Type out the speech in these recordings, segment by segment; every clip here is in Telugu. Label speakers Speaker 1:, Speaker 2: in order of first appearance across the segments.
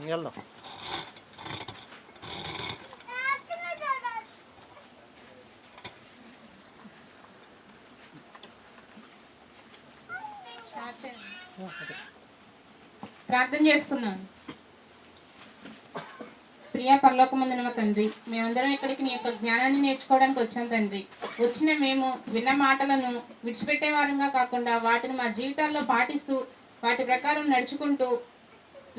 Speaker 1: వెళ్దాం.
Speaker 2: ప్రార్థన చేసుకున్నాం. ప్రియా పరలోకమందున మా తండ్రి, మేమందరం ఇక్కడికి నీ యొక్క జ్ఞానాన్ని నేర్చుకోవడానికి వచ్చాం తండ్రి. వచ్చిన మేము విన్న మాటలను విడిచిపెట్టే వారంగా కాకుండా వాటిని మా జీవితాల్లో పాటిస్తూ వాటి ప్రకారం నడుచుకుంటూ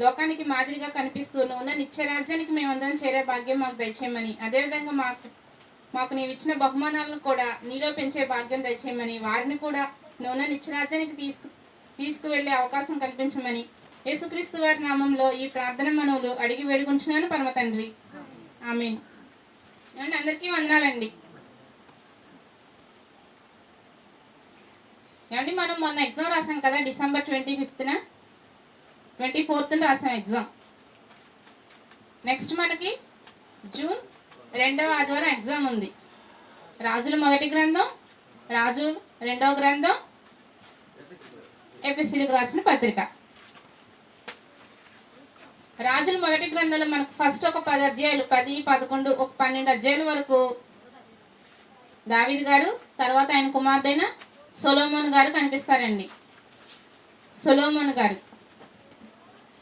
Speaker 2: లోకానికి మాదిరిగా కనిపిస్తూ నువ్వు ఉన్న నిత్యరాజ్యానికి మేమందరం చేరే భాగ్యం మాకు దయచేయమని, అదేవిధంగా మాకు నీవు ఇచ్చిన బహుమానాలను కూడా నీలో పెంచే భాగ్యం దయచేయమని, వారిని కూడా నువ్వు ఉన్న నిత్యరాజ్యానికి తీసుకువెళ్ళే అవకాశం కల్పించమని యేసుక్రీస్తు వారి నామంలో ఈ ప్రార్థన మనవులు అడిగి వేడుకుంటున్నాను పరమ తండ్రి. ఆమేన్. ఏమండి, అందరికీ వందనాలండి. ఏమండి, మనం మొన్న ఎగ్జామ్ రాసాం కదా, డిసెంబర్ 25న 24th రాసాం ఎగ్జామ్. నెక్స్ట్ మనకి జూన్ 2వ ఆదివారం ఎగ్జామ్ ఉంది. రాజుల మొదటి గ్రంథం, రాజుల 2వ గ్రంథం, ఎఫెసీయులకు రాసిన పత్రిక. రాజుల మొదటి గ్రంథంలో మనకు ఫస్ట్ ఒక 10 అధ్యాయాలు, 10, 11, ఒక 12 అధ్యాయుల వరకు దావీదు గారు, తర్వాత ఆయన కుమారుడైన సొలొమోను గారు కనిపిస్తారండి. సొలొమోను గారు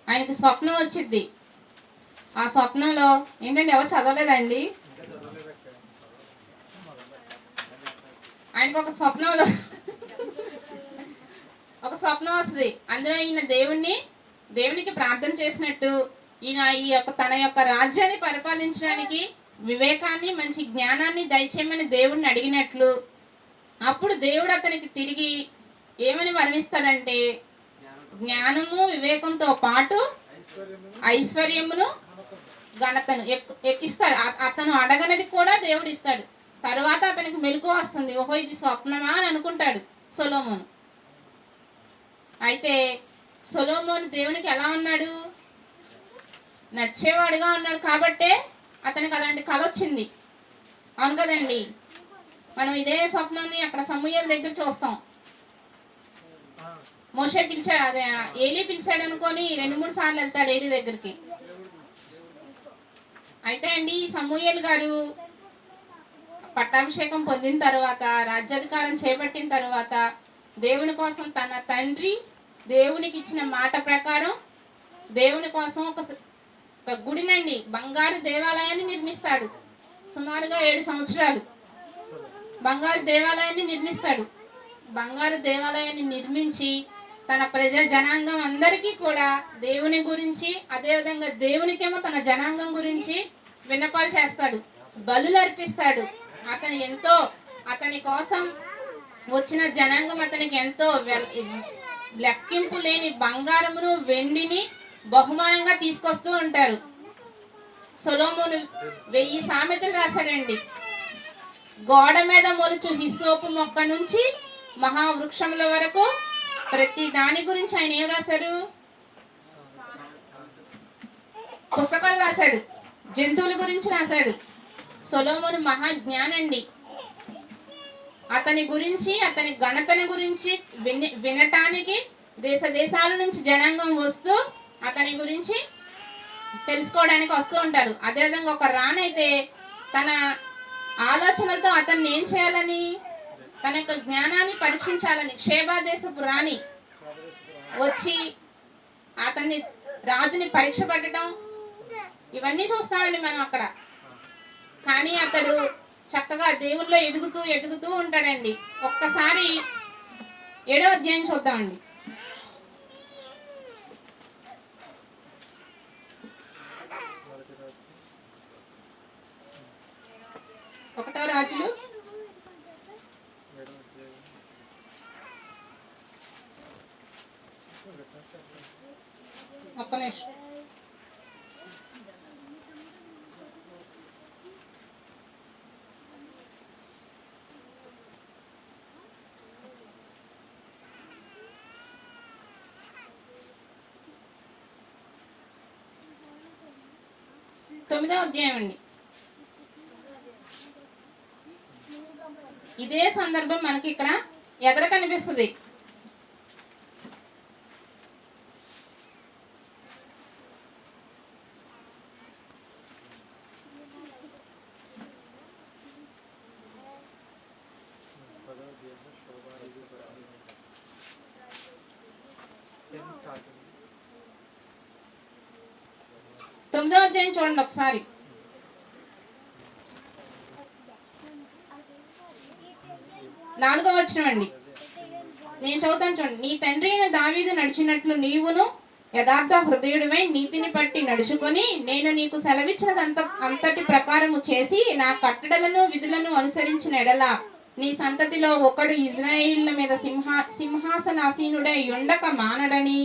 Speaker 2: ఆయనకి స్వప్నం వచ్చింది. ఆ స్వప్నంలో ఏంటంటే ఎవరు చదవలేదండి. ఆయనకు ఒక స్వప్నంలో ఒక స్వప్నం వస్తుంది. అందులో ఈయన దేవునికి ప్రార్థన చేసినట్టు ఈయన తన యొక్క రాజ్యాన్ని పరిపాలించడానికి వివేకాన్ని, మంచి జ్ఞానాన్ని దయచేయమని దేవుడిని అడిగినట్లు, అప్పుడు దేవుడు అతనికి తిరిగి ఏమని వరమిస్తాడంటే జ్ఞానము, వివేకంతో పాటు ఐశ్వర్యమును, ఘనతను ఇస్తాడు. అతను అడగనది కూడా దేవుడు ఇస్తాడు. తర్వాత అతనికి మెలకువ వస్తుంది. ఓహో, ఇది స్వప్నమా అని అనుకుంటాడు సొలొమోను. అయితే సొలొమోను దేవునికి ఎలా ఉన్నాడు? నచ్చేవాడుగా ఉన్నాడు. కాబట్టే అతనికి అలాంటి కళ వచ్చింది. అవును కదండి. మనం ఇదే స్వప్నాన్ని అక్కడ సమూయేలు దగ్గర చూస్తాం. మోషే పిలిచాడు, అదే ఏలీ పిలిచాడు అనుకొని 2-3 సార్లు వెళ్తాడు ఏలీ దగ్గరికి. అయితే అండి, సమూయేలు గారు పట్టాభిషేకం పొందిన తర్వాత, రాజ్యాధికారం చేపట్టిన తర్వాత దేవుని కోసం తన తండ్రి దేవునికి ఇచ్చిన మాట ప్రకారం దేవుని కోసం ఒక గుడినండి, బంగారు దేవాలయాన్ని నిర్మిస్తాడు. సుమారుగా 7 సంవత్సరాలు బంగారు దేవాలయాన్ని నిర్మిస్తాడు. బంగారు దేవాలయాన్ని నిర్మించి తన ప్రజా జనాంగం అందరికీ కూడా దేవుని గురించి, అదేవిధంగా దేవునికేమో తన జనాంగం గురించి విన్నపాలు చేస్తాడు, బలులు అర్పిస్తాడు. అతని కోసం వచ్చిన జనాంగం అతనికి ఎంతో లెక్కింపు లేని బంగారమును, వెండిని బహుమానంగా తీసుకొస్తూ ఉంటారు. సొలొమోను 1000 సామెతలు రాశాడండి. గోడ మీద మొలుచు హిస్సోపు మొక్క నుంచి మహావృక్షముల వరకు ప్రతి దాని గురించి ఆయన ఏం రాశారు? పుస్తకాలు రాశాడు. జంతువుల గురించి రాశాడు. సొలొమోను మహాజ్ఞానండి. అతని గురించి, అతని ఘనతని గురించి వినటానికి దేశాల నుంచి జనాంగం వస్తూ అతని గురించి తెలుసుకోవడానికి వస్తూ ఉంటారు. అదేవిధంగా ఒక రాణైతే తన ఆలోచనలతో అతన్ని ఏం చేయాలని, తన యొక్క జ్ఞానాన్ని పరీక్షించాలని షేబా దేశపు రాణి వచ్చి అతన్ని, రాజుని పరీక్ష పెట్టడం, ఇవన్నీ చూస్తామండి మనం అక్కడ. కానీ అతడు చక్కగా దేవుల్లో ఎదుగుతూ ఉంటాడండి. ఒక్కసారి 7వ అధ్యాయం చూద్దామండి. 1వ రాజులు 9వ అధ్యాయం అండి. ఇదే సందర్భం మనకి ఇక్కడ ఎదురు కనిపిస్తుంది. 9వ అధ్యాయం చూడండి ఒకసారి. నాలుగవ వచనం అండి, నేను చదువుతాను చూడండి. నీ తండ్రి అయిన దావీదు నడిచినట్లు నీవును యథార్థ హృదయుడివై నీతిని పట్టి నడుచుకొని నేను నీకు అంతటి ప్రకారము చేసి నా కట్టడలను విధులను అనుసరించిన ఎడల నీ సంతతిలో ఒకడు ఇజ్రాయేళ్ల మీద సింహాసనాసీనుడై ఉండక మానడని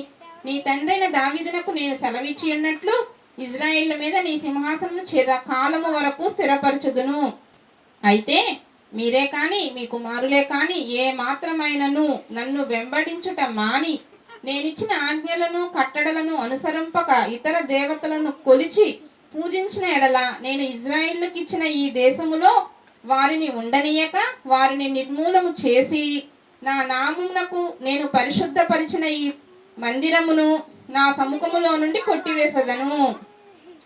Speaker 2: నీ తండ్రైన దావీదునకు నేను సెలవిచ్చి ఉన్నట్లు ఇజ్రాయేళ్ల మీద నీ సింహాసనం చిరకాలము వరకు స్థిరపరచుదును. అయితే మీరే కాని మీ కుమారులే కాని ఏ మాత్రమైనను నన్ను వెంబడించుట మాని నేనిచ్చిన ఆజ్ఞలను కట్టడలను అనుసరింపక ఇతర దేవతలను కొలిచి పూజించిన ఎడల నేను ఇజ్రాయిల్కి ఇచ్చిన ఈ దేశములో వారిని ఉండనీయక వారిని నిర్మూలము చేసి నా నామమునకు నేను పరిశుద్ధపరిచిన ఈ మందిరమును నా సముఖములో నుండి కొట్టివేసదను.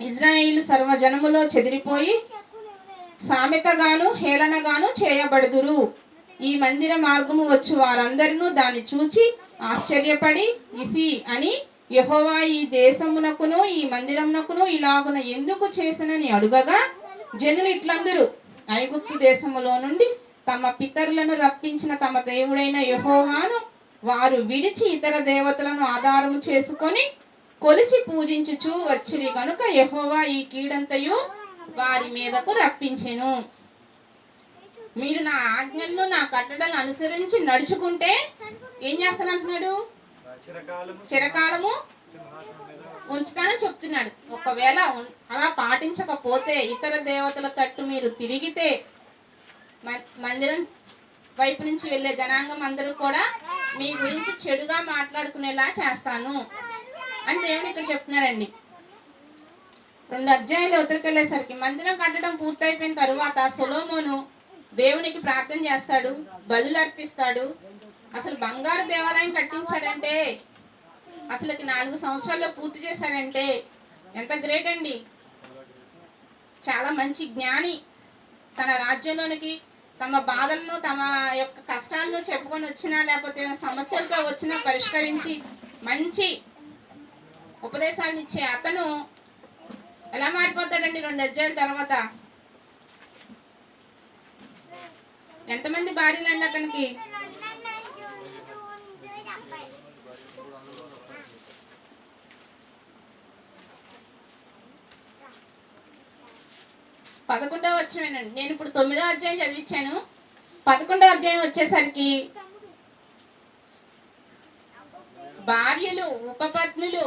Speaker 2: ఇజ్రాయిలు సర్వజనములో చెదిరిపోయి సామెతగాను హేళనగాను చేయబడుదురు. ఈ మందిర మార్గము వచ్చు వారందరూ దాన్ని చూచి ఆశ్చర్యపడి ఇసి అని యెహోవా ఈ దేశమునకును ఈ మందిరమునకును ఇలాగున ఎందుకు చేసనని అడుగగా జనులు ఇట్లందరూ ఐగుప్తు దేశములో నుండి తమ పితరులను రప్పించిన తమ దేవుడైన యెహోవాను వారు విడిచి ఇతర దేవతలను ఆధారము చేసుకొని కొలిచి పూజించుచు వచ్చిరి కనుక యెహోవా ఈ కీడంతయు వారి మీదకు రప్పించెను. మీరు నా ఆజ్ఞలను నా కట్టడలను అనుసరించి నడుచుకుంటే ఏం చేస్తానంటున్నాడు? చిరకాలము ఉంచుతానని చెప్తున్నాడు. ఒకవేళ అలా పాటించకపోతే ఇతర దేవతల తట్టు మీరు తిరిగితే మందిరం వైపు నుంచి వెళ్ళే జనాంగం అందరూ కూడా మీ గురించి చెడుగా మాట్లాడుకునేలా చేస్తాను అని దేవుడు ఇక్కడ చెప్తున్నాడండి. 2 అధ్యాయాలు ఉతరికెళ్ళేసరికి మందిరం కట్టడం పూర్తయిపోయిన తరువాత సొలొమోను దేవునికి ప్రార్థన చేస్తాడు, బలులు అర్పిస్తాడు. అసలు బంగారు దేవాలయం కట్టించాడంటే, అసలుకి 4 సంవత్సరాల్లో పూర్తి చేశాడంటే ఎంత గ్రేట్ అండి. చాలా మంచి జ్ఞాని. తన రాజ్యంలోనికి తమ బాధలను తమ యొక్క కష్టాలను చెప్పుకొని వచ్చినా లేకపోతే సమస్యలతో వచ్చినా పరిష్కరించి మంచి ఉపదేశాలను ఇచ్చే అతను ఎలా మారిపోతాడండి 2 అధ్యాయాల తర్వాత? ఎంతమంది భార్యలు అండి అతనికి? 11వ వచనమేనండి. నేను ఇప్పుడు 9వ అధ్యాయం చదివించాను. 11వ అధ్యాయం వచ్చేసరికి భార్యలు ఉపపత్నులు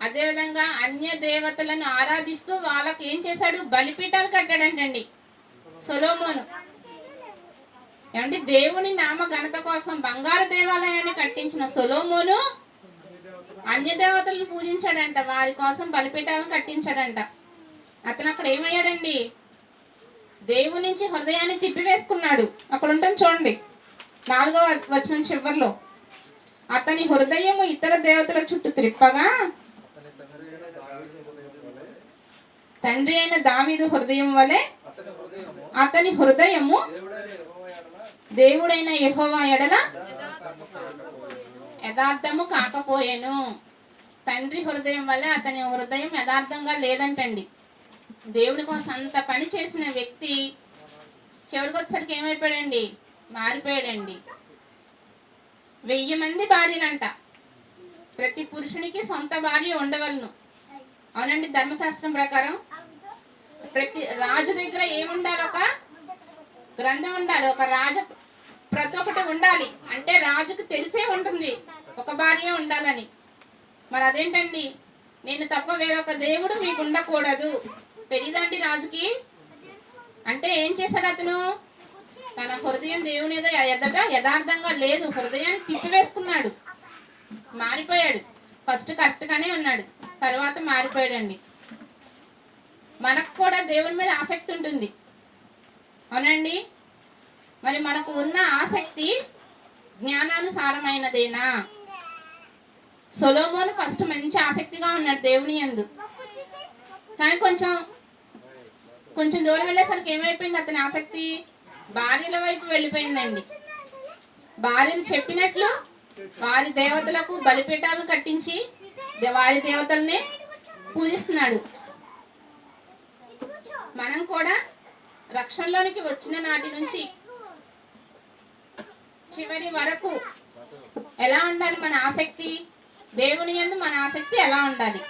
Speaker 2: అదేవిధంగా అన్య దేవతలను ఆరాధిస్తూ వాళ్ళకి ఏం చేశాడు? బలిపీఠాలు కట్టాడంటండి సొలొమోను. ఏమంటే దేవుని నామ ఘనత కోసం బంగారు దేవాలయాన్ని కట్టించిన సొలొమోను అన్య దేవతలను పూజించాడంట, వారి కోసం బలిపీఠాలను కట్టించాడంట. అతను అక్కడ ఏమయ్యాడండి? దేవుని నుంచి హృదయాన్ని తిప్పివేసుకున్నాడు. అక్కడ ఉంటాం చూడండి 4వ వచనం చివరిలో, అతని హృదయము ఇతర దేవతల చుట్టూ త్రిప్పగా తండ్రి అయిన దావీదు హృదయం వలె అతని హృదయము దేవుడైన యెహోవా ఎడల యథార్థము కాకపోయేను. తండ్రి హృదయం వల్ల అతని హృదయం యథార్థంగా లేదంటండి. దేవుని కోసం అంత పని చేసిన వ్యక్తి చివరికి వచ్చేసరికి ఏమైపోయాడండి? మారిపోయాడండి. 1000 మంది భార్యలంట. ప్రతి పురుషునికి సొంత భార్య ఉండవలను. అవునండి, ధర్మశాస్త్రం ప్రకారం ప్రతి రాజు దగ్గర ఏముండాలి? ఒక గ్రంథం ఉండాలి, ఒక ప్రతి ఒక్కటి ఉండాలి. అంటే రాజుకు తెలిసే ఉంటుంది ఒక భార్య ఉండాలని. మరి అదేంటండి? నేను తప్ప వేరొక దేవుడు మీకు ఉండకూడదు తెలియదండి రాజుకి. అంటే ఏం చేశాడు అతను? తన హృదయం దేవుని ఎదట యథార్థంగా లేదు, హృదయాన్ని తిప్పివేసుకున్నాడు, మారిపోయాడు. ఫస్ట్ కరెక్ట్ గానే ఉన్నాడు, తర్వాత మారిపోయాడండి. మనకు కూడా దేవుని మీద ఆసక్తి ఉంటుంది, అవునండి. మరి మనకు ఉన్న ఆసక్తి జ్ఞానానుసారమైనదేనా? సొలొమోను ఫస్ట్ మంచి ఆసక్తిగా ఉన్నాడు దేవుని యందు, కానీ కొంచెం దూరం వెళ్ళేసరికి ఏమైపోయింది? అతని ఆసక్తి భార్యల వైపు వెళ్ళిపోయిందండి. భార్యలు చెప్పినట్లు వారి దేవతలకు బలిపీఠాలు కట్టించి వారి దేవతల్ని పూజిస్తున్నాడు. మనం కూడా రక్షణలోనికి వచ్చిన నాటి నుంచి చివరి వరకు ఎలా ఉండాలి? మన ఆసక్తి దేవుని యందు మన ఆసక్తి ఎలా ఉండాలి?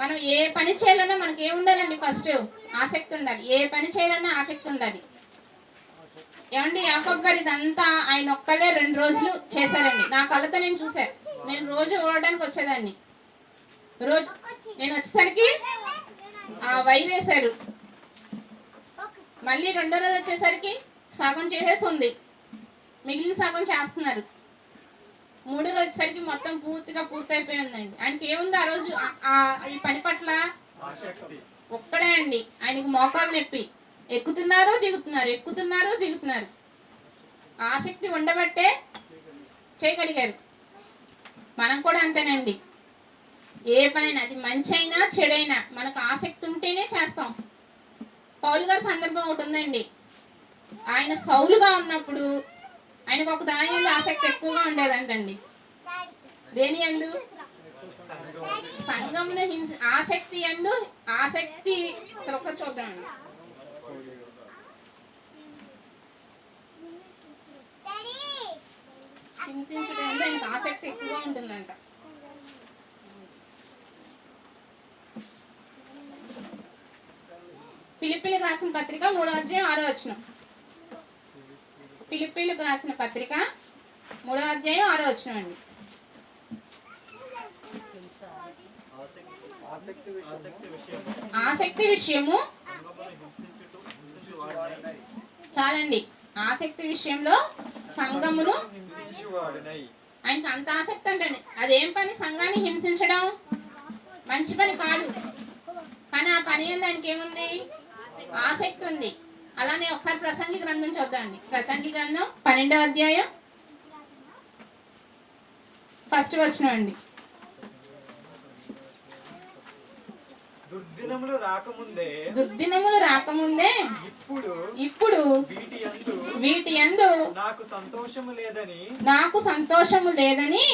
Speaker 2: మనం ఏ పని చేయాలన్నా మనకి ఏముండాలండి? ఫస్ట్ ఆసక్తి ఉండాలి. ఏ పని చేయాలన్నా ఆసక్తి ఉండాలి. ఏమండి, యాకోబు గారు ఇదంతా ఆయన ఒక్కడే 2 రోజులు చేశారండి. నా కళ్ళతో నేను చూశాను. నేను రోజు ఓడడానికి వచ్చేదాన్ని. రోజు నేను వచ్చేసరికి వైరేశారు. మళ్ళీ 2వ రోజు వచ్చేసరికి సగం చేసేసి ఉంది, మిగిలిన సగం చేస్తున్నారు. 3వ రోజు వచ్చేసరికి మొత్తం పూర్తిగా పూర్తయిపోయిందండి. ఆయనకి ఏముంది ఆ రోజు ఈ పని పట్ల? ఒక్కడే అండి. ఆయనకి మోకాలు నొప్పి, ఎక్కుతున్నారు దిగుతున్నారు, ఎక్కుతున్నారు దిగుతున్నారు. ఆసక్తి ఉండబట్టే చేయగలిగారు. మనం కూడా అంతేనండి. ఏ పనైనా, అది మంచి అయినా చెడైనా, మనకు ఆసక్తి ఉంటేనే చేస్తాం. పౌలు గారి సందర్భం ఒకటి ఉందండి. ఆయన సౌలుగా ఉన్నప్పుడు ఆయనకు ఒక దాని యందు ఆసక్తి ఎక్కువగా ఉండేదంటండి. దేని యందు? సంఘమును ఆసక్తి యందు ఆసక్తి. ఒక చూద్దామండి. హింసించడం యందు ఆయనకు ఆసక్తి ఎక్కువగా ఉంటుందంట. ఫిలిప్పీలకు రాసిన పత్రిక 3వ అధ్యాయం 6వ వచనం. ఫిలిప్పీలకు రాసిన పత్రిక 3వ అధ్యాయం 6వ వచనం అండి. ఆసక్తి విషయము చాలండి. ఆసక్తి విషయంలో సంఘమును, ఆయనకు అంత ఆసక్తి అంటండి. అదేం పని? సంఘాన్ని హింసించడం మంచి పని కాదు, కానీ ఆ పని ఏంది? ఆయనకి ఏముంది? ఆసక్తి ఉంది. అలానే ఒకసారి ప్రసంగి గ్రంథం చూద్దామండి. ప్రసంగి గ్రంథం 12వ అధ్యాయం 1వ వచనం అండి.
Speaker 1: దుర్దినములు
Speaker 2: రాకముందే ఇప్పుడు వీటి యందు నాకు సంతోషము లేదని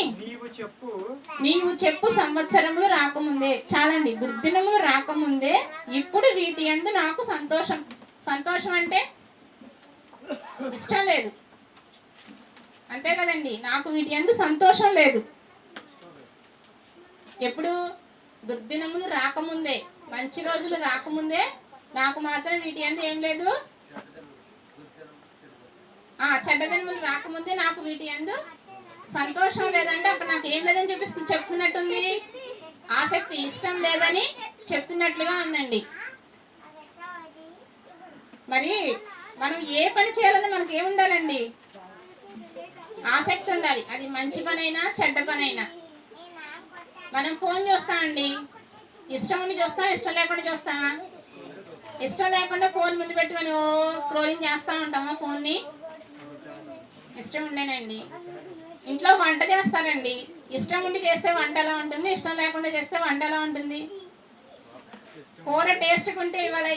Speaker 2: నీవు చెప్పు. సంవత్సరములు రాకముందే. చాలండి. దుర్దినములు రాకముందే ఇప్పుడు వీటి యందు నాకు సంతోషం. సంతోషం అంటే ఇష్టం లేదు, అంతే కదండి. నాకు వీటి యందు సంతోషం లేదు. ఎప్పుడు? దుర్దినములు రాకముందే, మంచి రోజులు రాకముందే నాకు మాత్రం వీటి యందు ఏం లేదు. చెడ్డ దినములు రాకముందే నాకు వీటి యందు సంతోషం లేదంటే అక్కడ నాకు ఏం లేదని చెప్తున్నట్టుంది. ఆసక్తి, ఇష్టం లేదని చెప్తున్నట్లుగా ఉందండి. మరి మనం ఏ పని చేయాలన్నా మనకి ఏముండాలండి? ఆసక్తి ఉండాలి. అది మంచి పనైనా చెడ్డ పనైనా. మనం ఫోన్ చూస్తామండి, ఇష్టం ఉండి చూస్తాం, ఇష్టం లేకుండా చూస్తామా? ఇష్టం లేకుండా ఫోన్ ముందు పెట్టుకొని స్క్రోలింగ్ చేస్తూ ఉంటామా ఫోన్ని? ఇష్టం ఉండేనండి. ఇంట్లో వంట చేస్తారండి, ఇష్టం ఉండి చేస్తే వంట ఎలా ఉంటుంది, ఇష్టం లేకుండా చేస్తే వంట ఎలా ఉంటుంది? కూర టేస్ట్గా ఉంటే ఇవాళ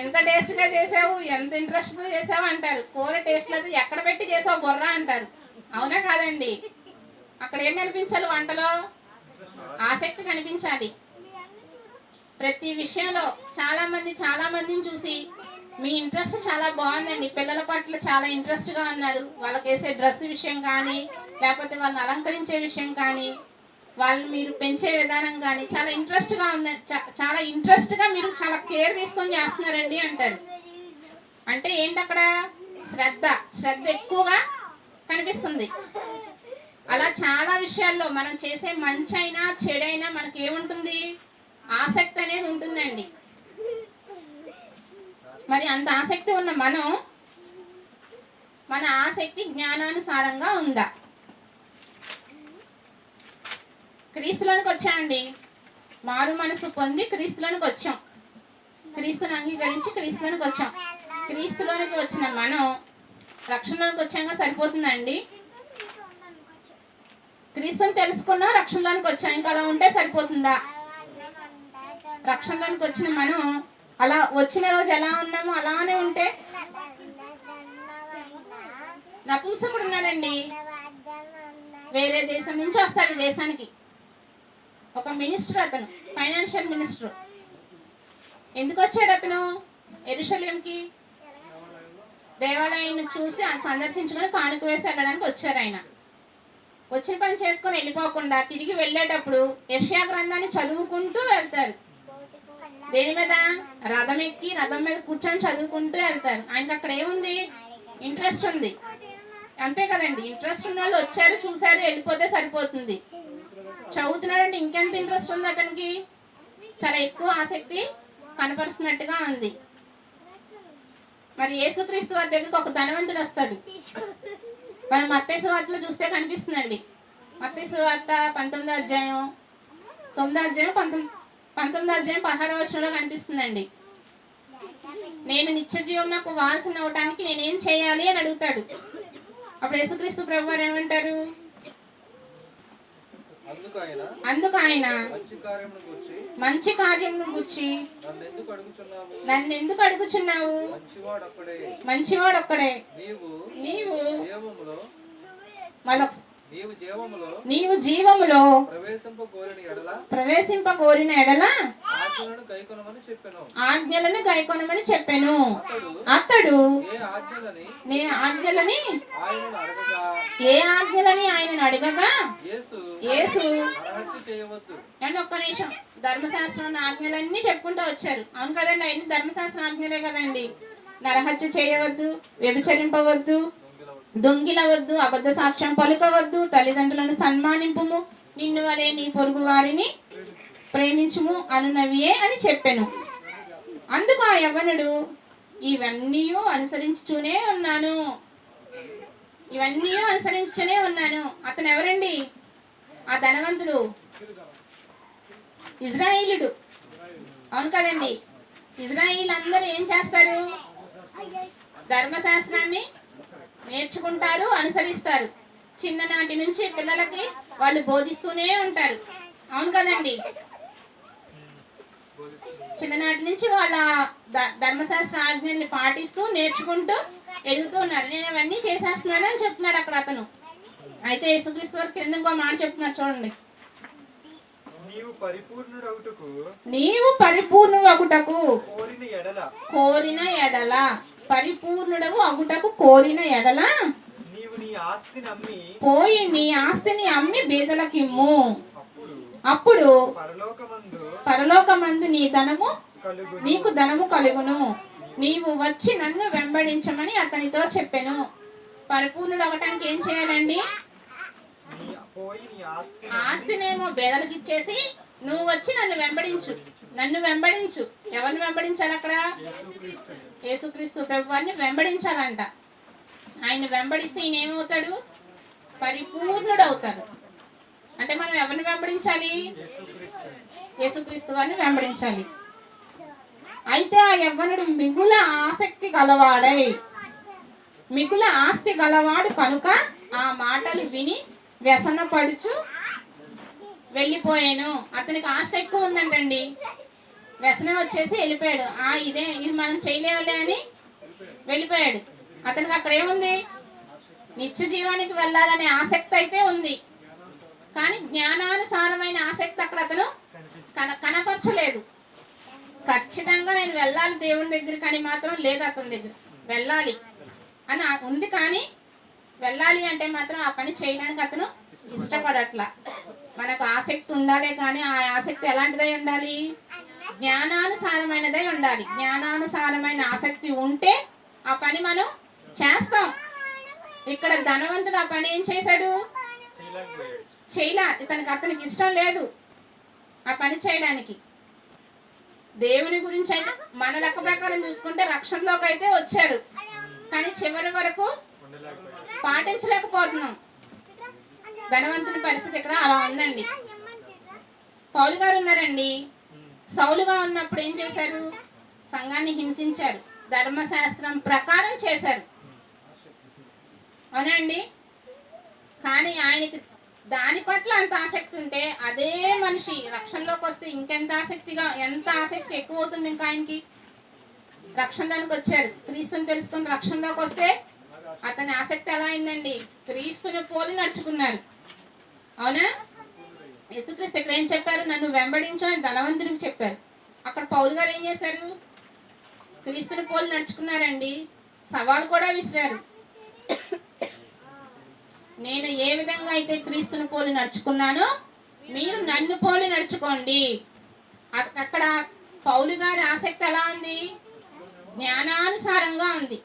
Speaker 2: ఎంత టేస్ట్గా చేసావు, ఎంత ఇంట్రెస్ట్గా చేసావు అంటారు. కూర టేస్ట్ లేదు, ఎక్కడ పెట్టి చేసావు బొర్రా అంటారు. అవునా కాదండి? అక్కడ ఏం కనిపించాలి? వంటలో ఆసక్తి కనిపించాలి. ప్రతి విషయంలో చాలా మందిని చూసి మీ ఇంట్రెస్ట్ చాలా బాగుందండి, పిల్లల పట్ల చాలా ఇంట్రెస్ట్గా ఉన్నారు, వాళ్ళకి వేసే డ్రెస్ విషయం కానీ, లేకపోతే వాళ్ళని అలంకరించే విషయం కానీ, వాళ్ళు మీరు పెంచే విధానం కానీ చాలా ఇంట్రెస్ట్గా ఉంది, చాలా ఇంట్రెస్ట్గా మీరు చాలా కేర్ తీసుకొని చేస్తున్నారండి అంటారు. అంటే ఏంటి? అక్కడ శ్రద్ధ ఎక్కువగా కనిపిస్తుంది. అలా చాలా విషయాల్లో మనం చేసే మంచి అయినా చెడైనా మనకి ఏముంటుంది? ఆసక్తి అనేది ఉంటుందండి. మరి అంత ఆసక్తి ఉన్న మన ఆసక్తి జ్ఞానానుసారంగా ఉందా? క్రీస్తులోనికి వచ్చామండి, మారు మనసు పొంది క్రీస్తులోనికి వచ్చాం, క్రీస్తుని అంగీకరించి క్రీస్తులోనికి వచ్చాం. క్రీస్తులోనికి వచ్చిన మనం రక్షణలోనికి వచ్చాక సరిపోతుందండి? క్రీస్తుని తెలుసుకున్నా రక్షణలోనికి వచ్చాం, ఇంకా అలా ఉంటే సరిపోతుందా? రక్షణలోనికి వచ్చిన మనం అలా వచ్చిన రోజు ఎలా ఉన్నామో అలానే ఉంటే? నపుంసకుడు ఉన్నాడండి, వేరే దేశం నుంచి వస్తాడు ఈ దేశానికి, ఒక మినిస్టర్, అతను ఫైనాన్షియల్ మినిస్టర్. ఎందుకు వచ్చాడు అతను యెరూషలేంకి? దేవాలయాన్ని చూసి సందర్శించుకొని కానుక వేసి వెళ్ళడానికి వచ్చారు. ఆయన వచ్చిన పని చేసుకొని వెళ్ళిపోకుండా తిరిగి వెళ్ళేటప్పుడు యెషయా గ్రంథాన్ని చదువుకుంటూ వెళ్తారు. దేని మీద? రథం ఎక్కి రథం మీద కూర్చొని చదువుకుంటూ వెళ్తారు. ఆయనకి అక్కడ ఏముంది? ఇంట్రెస్ట్ ఉంది, అంతే కదండి. ఇంట్రెస్ట్ ఉన్న వాళ్ళు వచ్చారు, చూసారు, వెళ్ళిపోతే సరిపోతుంది. చదువుతున్నాడంటే ఇంకెంత ఇంట్రెస్ట్ ఉంది అతనికి? చాలా ఎక్కువ ఆసక్తి కనపరుస్తున్నట్టుగా ఉంది. మరి యేసుక్రీస్తు వారి దగ్గరికి ఒక ధనవంతుడు వస్తాడు. మనం మత్తయి సువార్తలో చూస్తే కనిపిస్తుందండి. మత్తయి సువార్త 19వ అధ్యాయం 16వ వచనంలో కనిపిస్తుందండి. నేను నిత్య జీవం నాకు వాల్సిన అవటానికి నేనేం చేయాలి అని అడుగుతాడు. అప్పుడు యేసుక్రీస్తు ప్రభు వారు ఏమంటారు? అందుకు ఆయన మంచి కార్యమును గూర్చి నన్ను ఎందుకు అడుగుచున్నావు? మంచివాడు ఒక్కడే. నీవు నీవు జీవములో ప్రవేశింపగోరిన ఎడల ఆజ్ఞలను గైకొనమని చెప్పెను. అతడు ఏ ఆజ్ఞలని ఆయనను అడగగా యేసు అండ్ ఒక్క నిమిషం, ధర్మశాస్త్రం ఆజ్ఞలన్నీ చెప్పుకుంటూ వచ్చారు. అవును కదండి, ఆయన ధర్మశాస్త్రం ఆజ్ఞలే కదండి. నరహత్య చేయవద్దు, వ్యభిచరింపవద్దు, దొంగిలవద్దు, అబద్ధ సాక్ష్యం పలుకవద్దు, తల్లిదండ్రులను సన్మానింపుము, నిన్ను వలె నీ పొరుగు వారిని ప్రేమించుము అనునవియే అని చెప్పెను. అందుకు ఆ యవ్వనుడు ఇవన్నీ అనుసరించుతూనే ఉన్నాను. అతను ఎవరండి? ఆ ధనవంతుడు ఇజ్రాయిలుడు. అవును కదండి. ఇజ్రాయిల్ అందరూ ఏం చేస్తారు? ధర్మశాస్త్రాన్ని నేర్చుకుంటారు, అనుసరిస్తారు. చిన్ననాటి నుంచి పిల్లలకి వాళ్ళు బోధిస్తూనే ఉంటారు. అవును కదండి. చిన్ననాటి నుంచి వాళ్ళ ధర్మశాస్త్ర ఆజ్ఞల్ని పాటిస్తూ నేర్చుకుంటూ ఎదుగుతూ ఉన్నారు. నేను అవన్నీ చేసేస్తున్నాను అని చెప్తున్నాడు అక్కడ అతను. అయితే యేసుక్రీస్తు వారికి ఎందుకో మాట చెప్తున్నారు చూడండి. నీవు పరిపూర్ణుడగుటకు కోరిన ఎడల పరిపూర్ణుడవు అగుటకు కోరిన ఎడల పోయి నీ ఆస్తిని అమ్మి బీదలకిమ్ము. అప్పుడు పరలోకమందు నీకు ధనము కలుగును. నీవు వచ్చి నన్ను వెంబడించమని అతనితో చెప్పెను. పరిపూర్ణుడు అవటానికి ఏం చేయాలండి? ఆస్తినేమో బేదలకు ఇచ్చేసి నువ్వు వచ్చి నన్ను వెంబడించు. ఎవరిని వెంబడించాలి అక్కడ? యేసుక్రీస్తు ప్రభువారిని వెంబడించాలంట. ఆయన వెంబడిస్తే ఈయన ఏమవుతాడు? పరిపూర్ణుడు అవుతాడు. అంటే మనం ఎవరిని వెంబడించాలి? యేసుక్రీస్తు వారిని వెంబడించాలి. అయితే ఆ యవ్వనుడు మిగుల ఆస్తి గలవాడు కనుక ఆ మాటలు విని వ్యసనపడుచు వెళ్ళిపోయాను. అతనికి ఆశ ఎక్కువ ఉందంటండి. వ్యసనం వచ్చేసి వెళ్ళిపోయాడు. ఇది మనం చేయలేవులే అని వెళ్ళిపోయాడు. అతనికి అక్కడ ఏముంది? నిత్య జీవానికి వెళ్ళాలనే ఆసక్తి అయితే ఉంది, కానీ జ్ఞానానుసారమైన ఆసక్తి అక్కడ అతను కనపరచలేదు. ఖచ్చితంగా నేను వెళ్ళాలి దేవుని దగ్గరికి అని మాత్రం లేదు అతని దగ్గర. వెళ్ళాలి అని ఉంది, కానీ వెళ్ళాలి అంటే మాత్రం ఆ పని చేయడానికి అతను ఇష్టపడట్లా. మనకు ఆసక్తి ఉండాలే, కానీ ఆ ఆసక్తి ఎలాంటిదై ఉండాలి? జ్ఞానానుసారమైనదై ఉండాలి. జ్ఞానానుసారమైన ఆసక్తి ఉంటే ఆ పని మనం చేస్తాం. ఇక్కడ ధనవంతుడు ఆ పని ఏం చేశాడు? అతనికి ఇష్టం లేదు ఆ పని చేయడానికి. దేవుని గురించి అయితే మన లెక్క ప్రకారం చూసుకుంటే రక్షణలోకి అయితే వచ్చారు, కానీ చివరి వరకు పాటించలేకపోతున్నాం. ధనవంతుని పరిస్థితి ఇక్కడ అలా ఉందండి. పౌలు గారు ఉన్నారండి. సౌలుగా ఉన్నప్పుడు ఏం చేశారు? సంఘాన్ని హింసించారు, ధర్మశాస్త్రం ప్రకారం చేశారు. అవునండి. కానీ ఆయనకి దాని పట్ల అంత ఆసక్తి ఉంటే అదే మనిషి రక్షణలోకి వస్తే ఎంత ఆసక్తి ఎక్కువ అవుతుంది. ఇంకా ఆయనకి రక్షణలోకి వచ్చారు, క్రీస్తుని తెలుసుకుని రక్షణలోకి వస్తే అతని ఆసక్తి ఎలా అయిందండి? క్రీస్తుని పోలి నడుచుకున్నారు. అవునా? యేసుక్రీస్తు ఇక్కడ ఏం చెప్పారు? నన్ను వెంబడించు అని ధనవంతుడికి చెప్పారు. అక్కడ పౌలు గారు ఏం చేశారు? క్రీస్తుని పోలి నడుచుకున్నారండి. సవాల్ కూడా విసిరారు. నేను ఏ విధంగా అయితే క్రీస్తుని పోలి నడుచుకున్నానో మీరు నన్ను పోలి నడుచుకోండి. అక్కడ పౌలు గారి ఆసక్తి ఎలా ఉంది? జ్ఞానానుసారంగా ఉంది.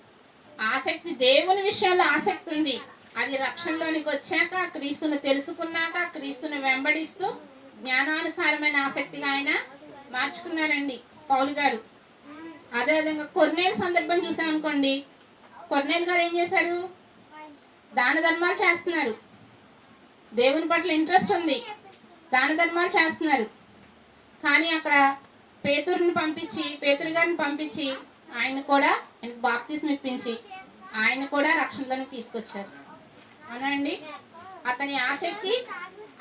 Speaker 2: ఆసక్తి దేవుని విషయాల్లో ఆసక్తి ఉంది. అది రక్షణలోనికి వచ్చాక, క్రీస్తును తెలుసుకున్నాక, క్రీస్తును వెంబడిస్తూ జ్ఞానానుసారమైన ఆసక్తిగా ఆయన మార్చుకున్నారండి పౌలు గారు. అదేవిధంగా కొర్నేలు సందర్భం చూసామనుకోండి, కొర్నేలు గారు ఏం చేశారు? దాన ధర్మాలు చేస్తున్నారు. దేవుని పట్ల ఇంట్రెస్ట్ ఉంది, దాన ధర్మాలు చేస్తున్నారు. కానీ అక్కడ పేతురు గారిని పంపించి ఆయన కూడా ఆయనకు బాప్తిస్మం ఇప్పించి ఆయన కూడా రక్షణలోకి తీసుకొచ్చారు. అవునండి. అతని ఆసక్తి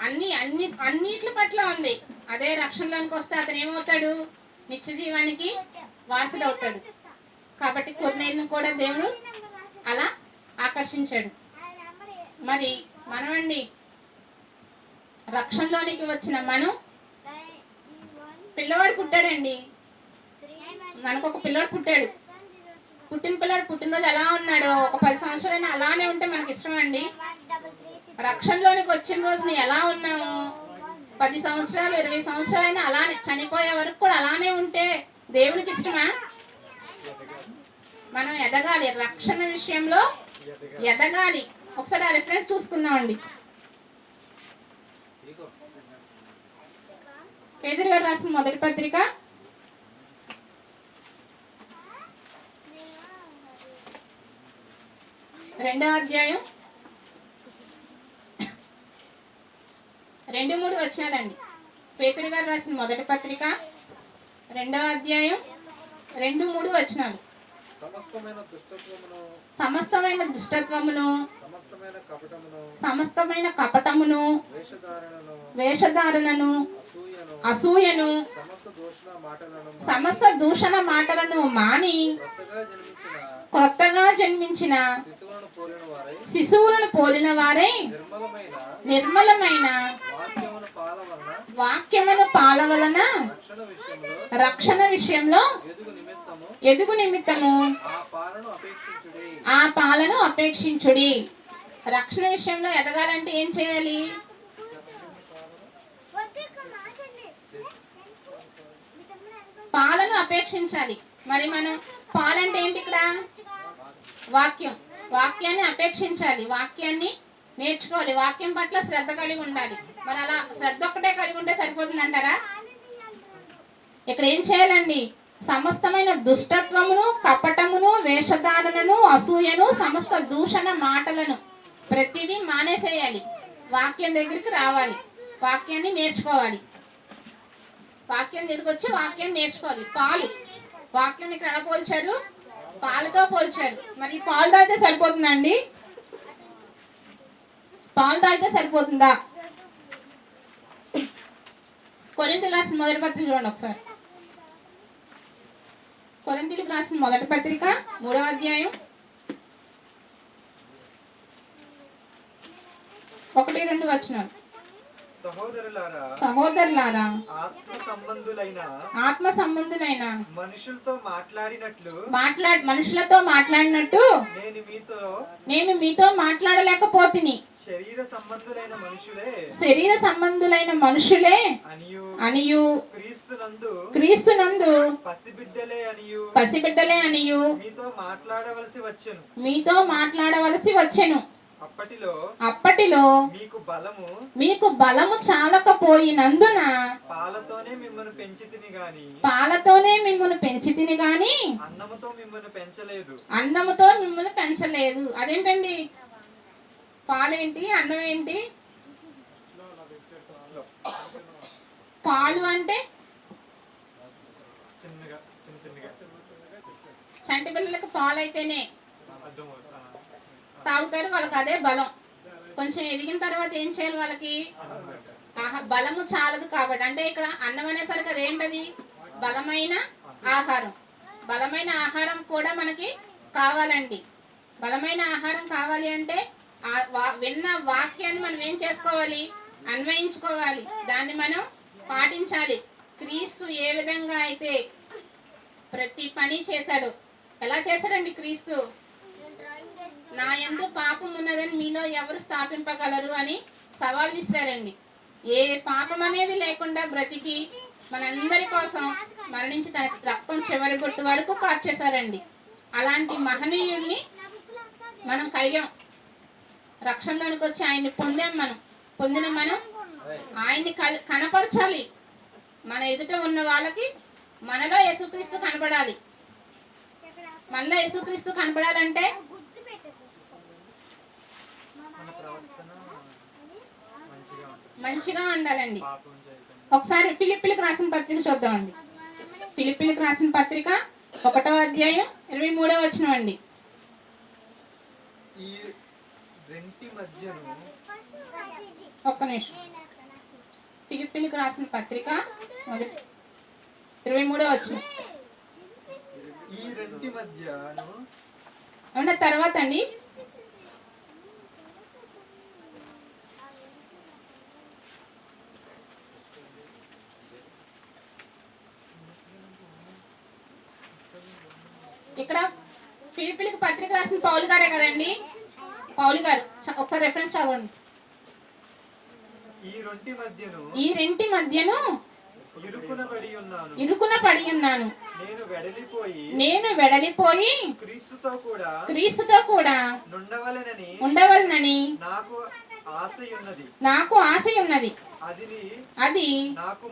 Speaker 2: అన్నిటి పట్ల ఉంది. అదే రక్షణలోనికి వస్తే అతను ఏమవుతాడు? నిత్య జీవానికి వారసుడవుతాడు. కాబట్టి కొర్నేలును కూడా దేవుడు అలా ఆకర్షించాడు. మరి మనమండి, రక్షణలోనికి వచ్చిన మనం, పిల్లవాడు పుట్టాడండి, మనకు ఒక పిల్లవాడు పుట్టాడు. పుట్టిన పిల్లాడు పుట్టినరోజు ఎలా ఉన్నాడో ఒక 10 సంవత్సరాలైనా అలానే ఉంటే మనకి ఇష్టం అండి. రక్షణలోనికి వచ్చిన రోజుని ఎలా ఉన్నాము, 10 సంవత్సరాలు 20 సంవత్సరాలైనా అలానే, చనిపోయే వరకు కూడా అలానే ఉంటే దేవునికి ఇష్టమా? మనం ఎదగాలి, రక్షణ విషయంలో ఎదగాలి. ఒకసారి ఆ రిఫరెన్స్ చూసుకుందామండి. పేతురు గారు రాసిన మొదటి పత్రిక 2వ అధ్యాయం 2-3 వచనాలండి. పేతురు గారు రాసిన మొదటి పత్రిక 2వ అధ్యాయం 2-3 వచనాలు. సమస్తమైన దుష్టత్వమును, సమస్తమైన కపటమును, వేషధారణను, అసూయను, సమస్త దూషణ మాటలను మాని కొత్తగా జన్మించిన శిశువులను పోలిన వారై నిర్మలమైన వాక్యమును పాల వలన రక్షణ విషయంలో ఎదుగు నిమిత్తము ఆ పాలను అపేక్షించుడి. రక్షణ విషయంలో ఎదగాలంటే ఏం చేయాలి? పాలను అపేక్షించాలి. మరి మనం పాలంటే ఏంటి? ఇక్కడ వాక్యాన్ని అపేక్షించాలి, వాక్యాన్ని నేర్చుకోవాలి, వాక్యం పట్ల శ్రద్ధ కలిగి ఉండాలి. మరి అలా శ్రద్ధ ఒక్కటే కలిగి ఉంటే సరిపోతుంది అంటారా? ఇక్కడ ఏం చేయాలండి? సమస్తమైన దుష్టత్వమును, కపటమును, వేషధారణను, అసూయను, సమస్త దూషణ మాటలను ప్రతిదీ మానేసేయాలి. వాక్యం దగ్గరికి రావాలి, వాక్యాన్ని నేర్చుకోవాలి. వాక్యం దగ్గరికి వచ్చి వాక్యాన్ని నేర్చుకోవాలి. వాక్యం ఇక్కడ ఎలా పోల్చారు? పాలతో పోల్చారు. మరి పాలు తాగితే సరిపోతుందండి? పాలు తాగితే సరిపోతుందా? కొరింథీయులకు రాసిన మొదటి పత్రిక చూడండి ఒకసారి. కొరింథీయులకు రాసిన మొదటి పత్రిక 3వ అధ్యాయం 1-2 వచనాలు. సహోదరులారా, ఆత్మ సంబంధులైన మనుషులతో మాట్లాడినట్టు నేను మీతో మాట్లాడలేకపోతిని. శరీర సంబంధులైన మనుషులే అనియు క్రీస్తునందు పసిబిడ్డలే అనియు మీతో మాట్లాడవలసి వచ్చెను. అప్పటిలో మీకు బలము చాలకపోయినందున పాలతోనే మిమ్మల్ని పెంచితిని గాని అన్నముతో మిమ్మల్ని పెంచలేదు. అదేంటండి? పాలేంటి, అన్నం ఏంటి? పాలు అంటే చంటి పిల్లలకు పాలు అయితేనే తాగుతారు, వాళ్ళకి అదే బలం. కొంచెం ఎదిగిన తర్వాత ఏం చేయాలి? వాళ్ళకి బలము చాలదు కాబట్టి, అంటే ఇక్కడ అన్నం అనేసరికి అదేంటది? బలమైన ఆహారం. బలమైన ఆహారం కూడా మనకి కావాలండి. బలమైన ఆహారం కావాలి అంటే విన్న వాక్యాన్ని మనం ఏం చేసుకోవాలి? అన్వయించుకోవాలి, దాన్ని మనం పాటించాలి. క్రీస్తు ఏ విధంగా అయితే ప్రతి పని చేశాడు, ఎలా చేశాడండి క్రీస్తు? నా యందు పాపం ఉన్నదని మీలో ఎవరు స్థాపింపగలరు అని సవాల్ విసిరారండి. ఏ పాపం అనేది లేకుండా బ్రతికి మనందరి కోసం మరణించి తన రక్తం చివరి బొట్టు వరకు కార్చేశారండి. అలాంటి మహనీయుల్ని మనం కలిగాం, రక్షణలోనికి వచ్చి ఆయన్ని పొందాం. పొందిన మనం ఆయన్ని కనపరచాలి. మన ఎదుట ఉన్న వాళ్ళకి మనలో యేసుక్రీస్తు కనపడాలి. మనలో యేసుక్రీస్తు కనపడాలంటే మంచిగా ఉండాలండి. ఒకసారి ఫిలిప్పీలకు రాసిన పత్రిక చూద్దామండి. ఫిలిప్పీలకు రాసిన పత్రిక 1వ అధ్యాయం 23వ వచనం అండి. ఒక్క నిమిషం. ఫిలిప్పీలకు రాసిన పత్రిక 23వ వచనం. ఏమన్నా తర్వాత అండి ఇక్కడ ఫిలిప్పీలకు పత్రిక రాసిన పౌలు గారే కదండి. పౌలు గారు ఒకసారి రెఫరెన్స్ చదవండి. ఈ రెంటి మధ్యను ఇరుకున పడి ఉన్నాను, నేను వెడలిపోయి క్రీస్తుతో కూడా ఉండవలనని నాకు ఆశ ఉన్నది. అది నాకు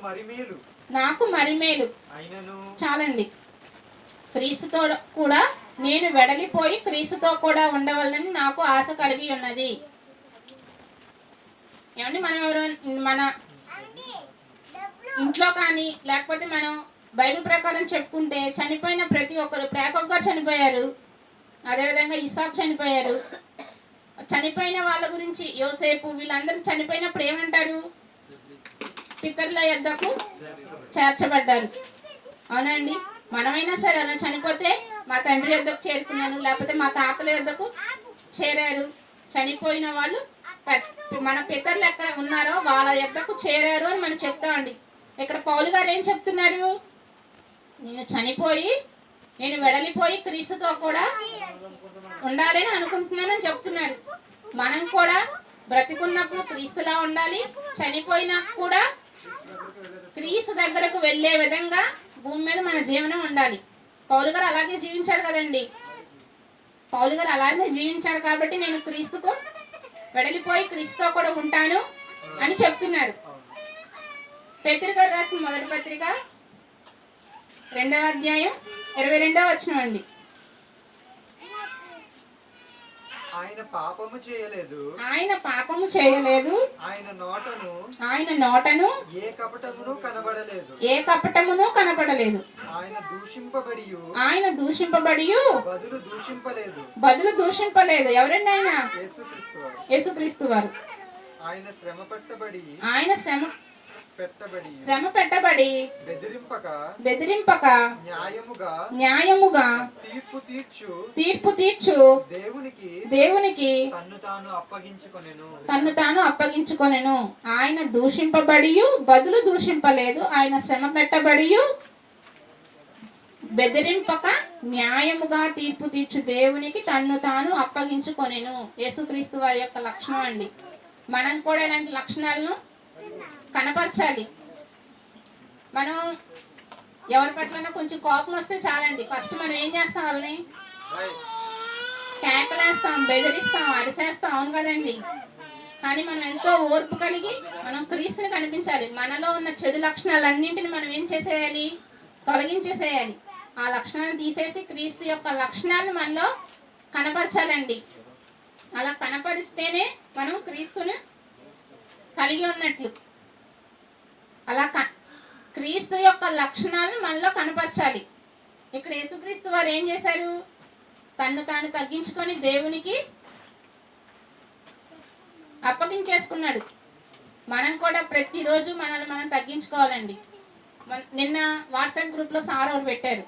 Speaker 2: మరిమేలు. చాలండి. క్రీస్తుతో కూడా నేను వెడలిపోయి క్రీస్తుతో కూడా ఉండవలనని నాకు ఆశ కలిగి ఉన్నది. ఏమండి, మనం మన ఇంట్లో కానీ లేకపోతే మనం బైబిల్ ప్రకారం చెప్పుకుంటే చనిపోయిన ప్రతి ఒక్కరు, ఇప్పుడు యాకోబు గారు చనిపోయారు, అదేవిధంగా ఇస్సాకు చనిపోయారు. చనిపోయిన వాళ్ళ గురించి యోసేపు వీళ్ళందరూ చనిపోయినప్పుడు ఏమంటారు? పితరుల యొద్దకు చేర్చబడ్డారు. అవునండి. మనమైనా సరే అలా చనిపోతే మా తండ్రి యొద్దకు చేరుకున్నాను, లేకపోతే మా తాతల యొద్దకు చేరారు. చనిపోయిన వాళ్ళు మన పితరులు ఎక్కడ ఉన్నారో వాళ్ళ యొద్దకు చేరారు అని మనం చెప్తామండి. ఇక్కడ పౌలు గారు ఏం చెప్తున్నారు? నేను వెడలిపోయి క్రీస్తుతో కూడా ఉండాలని అనుకుంటున్నానని చెప్తున్నారు. మనం కూడా బ్రతికున్నప్పుడు క్రీస్తులా ఉండాలి, చనిపోయినా కూడా క్రీస్తు దగ్గరకు వెళ్ళే విధంగా భూమి మీద మన జీవనం ఉండాలి. పౌలు గారు అలాగే జీవించారు కదండి. పౌలు గారు అలాగే జీవించారు కాబట్టి నేను క్రీస్తుకు వెడలిపోయి క్రీస్తుతో కూడా ఉంటాను అని చెప్తున్నారు. పేతురు గారు రాసిన మొదటి పత్రిక 2వ అధ్యాయం 22వ వచనం అండి.
Speaker 1: ఆయన పాపము చేయలేదు,
Speaker 2: ఆయన నోటను
Speaker 1: ఏ కపటమును కనబడలేదు.
Speaker 2: ఆయన దూషింపబడి బదులు దూషింపలేదు. ఎవరండి ఆయన? యేసుక్రీస్తు వారు. ఆయన శ్రమ పెట్టబడి బెదిరింపక న్యాయముగా తీర్పు తీర్చు దేవునికి తన్ను తాను అప్పగించుకొనెను. ఆయన దూషింపబడి బదులు దూషింపలేదు. ఆయన శ్రమ పెట్టబడి బెదిరింపక న్యాయముగా తీర్పు తీర్చు దేవునికి తన్ను తాను అప్పగించుకొనెను. యేసుక్రీస్తు వారి యొక్క లక్షణం అండి. మనం కూడా ఇలాంటి లక్షణాలను కనపరచాలి. మనం ఎవరి పట్లైనా కొంచెం కోపం వస్తే చాలండి, ఫస్ట్ మనం ఏం చేస్తాం? వాళ్ళని కేకలేస్తాం, బెదిరిస్తాం, అరిసేస్తాం. అవును కదండి. కానీ మనం ఎంతో ఓర్పు కలిగి మనం క్రీస్తుని కనిపించాలి. మనలో ఉన్న చెడు లక్షణాలన్నింటిని మనం ఏం చేసేయాలి? తొలగించేసేయాలి. ఆ లక్షణాలను తీసేసి క్రీస్తు యొక్క లక్షణాలను మనలో కనపరచాలండి. అలా కనపరిస్తేనే మనం క్రీస్తుని కలిగి ఉన్నట్లు. అలా క్రీస్తు యొక్క లక్షణాలను మనలో కనపరచాలి. ఇక్కడ యేసుక్రీస్తు వారు ఏం చేశారు? తన్ను తాను తగ్గించుకొని దేవునికి అప్పగించేసుకున్నాడు. మనం కూడా ప్రతిరోజు మనల్ని మనం తగ్గించుకోవాలండి. నిన్న వాట్సాప్ గ్రూప్లో సార్ ఒకటి పెట్టారు.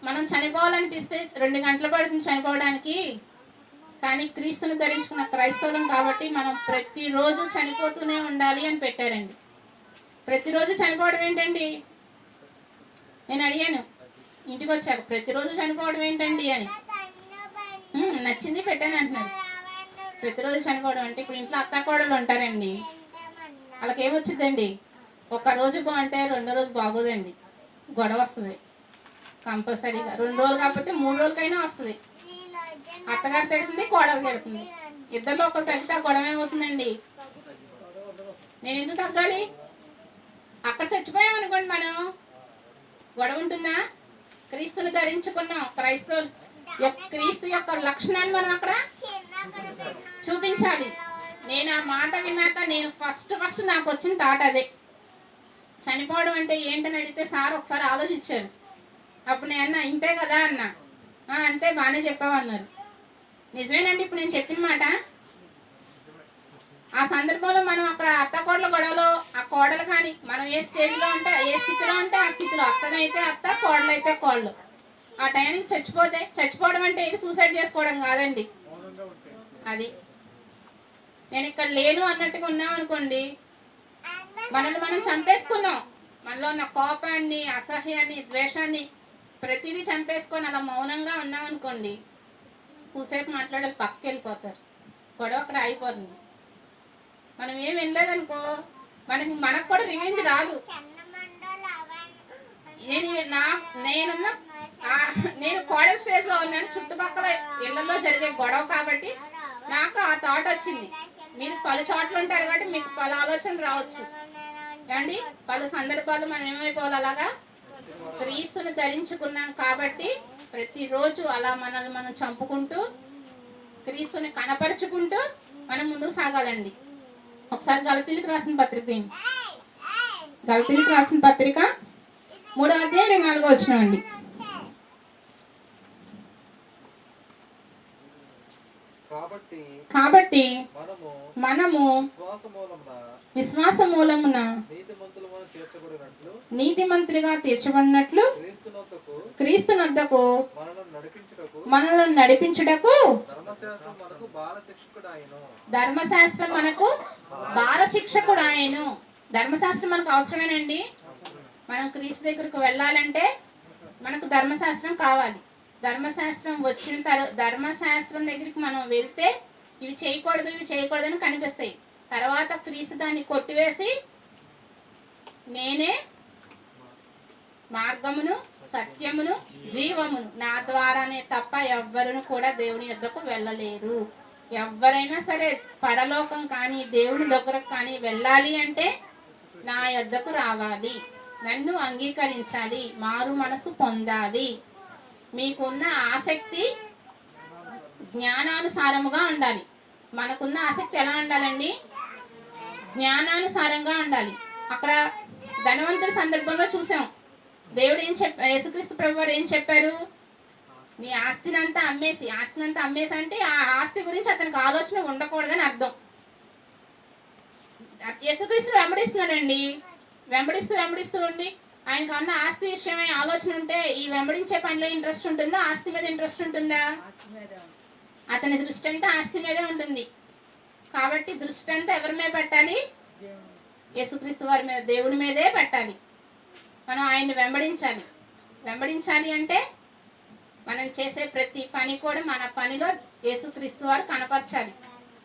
Speaker 2: మనం చనిపోవాలనిపిస్తే 2 గంటలు పడుతుంది చనిపోవడానికి, కానీ క్రీస్తును ధరించుకున్న క్రైస్తవులం కాబట్టి మనం ప్రతిరోజు చనిపోతూనే ఉండాలి అని పెట్టారండి. ప్రతిరోజు చనిపోవడం ఏంటండి? నేను అడిగాను ఇంటికి వచ్చాక, ప్రతిరోజు చనిపోవడం ఏంటండి అని. నచ్చింది పెట్టాను అంటున్నారు. ప్రతిరోజు చనిపోవడం అంటే ఇప్పుడు ఇంట్లో అత్త కోడలు ఉంటారండి, వాళ్ళకి ఏమొచ్చిందండి? ఒక్క రోజు బాగుంటే రెండో రోజు బాగోదండి, గొడవ వస్తుంది కంపల్సరీగా. 2 రోజులు కాకపోతే 3 రోజులకైనా వస్తుంది. అత్తగారు తిడుతుంది, కోడలు తిడుతుంది, ఇద్దరిలో ఒకరు తగ్గితే ఆ గొడవ ఏమవుతుందండి? నేను ఎందుకు తగ్గాలి? అక్కడ చచ్చిపోయామనుకోండి, మనం గొడవ ఉంటుందా? క్రీస్తుని ధరించుకున్నాం, క్రీస్తు యొక్క లక్షణాలు మనం అక్కడ చూపించాలి. నేను ఆ మాట విన్నాక నేను ఫస్ట్ నాకు వచ్చిన థాట్ అదే. చనిపోవడం అంటే ఏంటని అడిగితే సార్ ఒకసారి ఆలోచించారు. అప్పుడు నేను అన్నా ఇంతే కదా అన్నా. అంతే, బాగానే చెప్పావు అన్నారు. నిజమేనండి ఇప్పుడు నేను చెప్పిన మాట. ఆ సందర్భంలో మనం అక్కడ అత్త కోడల గొడవలో ఆ కోడలు కానీ మనం ఏ స్టేజ్లో ఉంటే ఏ స్థితిలో ఉంటే ఆ స్థితిలో, అత్తనైతే అత్త, కోడలైతే కోడలు, ఆ టైంకి చచ్చిపోవడం అంటే ఇది సూసైడ్ చేసుకోవడం కాదండి. అది నేను ఇక్కడ లేను అన్నట్టుగా ఉన్నాం అనుకోండి, మనల్ని మనం చంపేసుకున్నాం. మనలో ఉన్న కోపాన్ని, అసహ్యాన్ని, ద్వేషాన్ని ప్రతిదీ చంపేసుకొని అలా మౌనంగా ఉన్నాం అనుకోండి, కూసేపు మాట్లాడాలి, పక్కకి వెళ్ళిపోతారు, గొడవ అక్కడ అయిపోతుంది. మనం ఏం వెళ్ళలేదనుకో మనకు కూడా రివెంజ్ రాదు. నేను కోడల్ స్టేజ్ లో ఉన్నాను, చుట్టుపక్కల ఇళ్లలో జరిగే గొడవ కాబట్టి నాకు ఆ థాట్ వచ్చింది. మీరు పలు చోట్ల ఉంటారు కాబట్టి మీకు పలు ఆలోచనలు రావచ్చు అండి. పలు సందర్భాలు మనం ఏమైపోవాలి, అలాగా క్రీస్తుని ధరించుకున్నాం కాబట్టి ప్రతిరోజు అలా మనల్ని మనం చంపుకుంటూ క్రీస్తుని కనపరుచుకుంటూ మనం ముందుకు సాగాలండి. ఒకసారి గలతీయులకు రాసిన పత్రిక, గలతీయులకు రాసిన పత్రిక 3వ అధ్యాయం 24వ వచనం అండి. కాబట్టి మనము విశ్వాస మూలమున నీతిమంతులుగా తీర్చబడినట్లు క్రీస్తునొద్దకు మనల్ని నడిపించుటకు ధర్మశాస్త్రం మనకు బాలశిక్షకుడు ఆయను. ధర్మశాస్త్రం మనకు అవసరమేనండి. మనం క్రీస్తు దగ్గరకు వెళ్ళాలంటే మనకు ధర్మశాస్త్రం కావాలి. ధర్మశాస్త్రం వచ్చిన తర్వాత ధర్మశాస్త్రం దగ్గరికి మనం వెళ్తే ఇవి చేయకూడదు అని కనిపిస్తాయి. తర్వాత క్రీస్తు దాన్ని కొట్టివేసి నేనే మార్గమును, సత్యమును, జీవమును, నా ద్వారానే తప్ప ఎవ్వరును కూడా దేవుని యొద్దకు వెళ్ళలేరు. ఎవరైనా సరే పరలోకం కానీ దేవుని దగ్గరకు కానీ వెళ్ళాలి అంటే నా యొద్దకు రావాలి, నన్ను అంగీకరించాలి, మారు మనసు పొందాలి. మీకున్న ఆసక్తి జ్ఞానానుసారముగా ఉండాలి. మనకున్న ఆసక్తి ఎలా ఉండాలండి? జ్ఞానానుసారంగా ఉండాలి. అక్కడ ధనవంతుడి సందర్భంలో చూసాం, దేవుడు యేసుక్రీస్తు ప్రభువారు ఏం చెప్పారు? నీ ఆస్తినంతా అమ్మేసి అంటే ఆ ఆస్తి గురించి అతనికి ఆలోచన ఉండకూడదని అర్థం. యేసుక్రీస్తు వెంబడిస్తున్నాడండి, వెంబడిస్తూ ఉండి ఆయనకు అన్న ఆస్తి విషయమై ఆలోచన ఉంటే ఈ వెంబడించే పనిలో ఇంట్రెస్ట్ ఉంటుందా, ఆస్తి మీద ఇంట్రెస్ట్ ఉంటుందా? అతని దృష్టి అంతా ఆస్తి మీదే ఉంటుంది. కాబట్టి దృష్టి అంతా ఎవరి మీద పెట్టాలి? యేసుక్రీస్తు వారి మీద, దేవుని మీదే పెట్టాలి. మనం ఆయన్ని వెంబడించాలి అంటే మనం చేసే ప్రతి పని కూడా మన పనిలో యేసుక్రీస్తు వారు కనపరచాలి.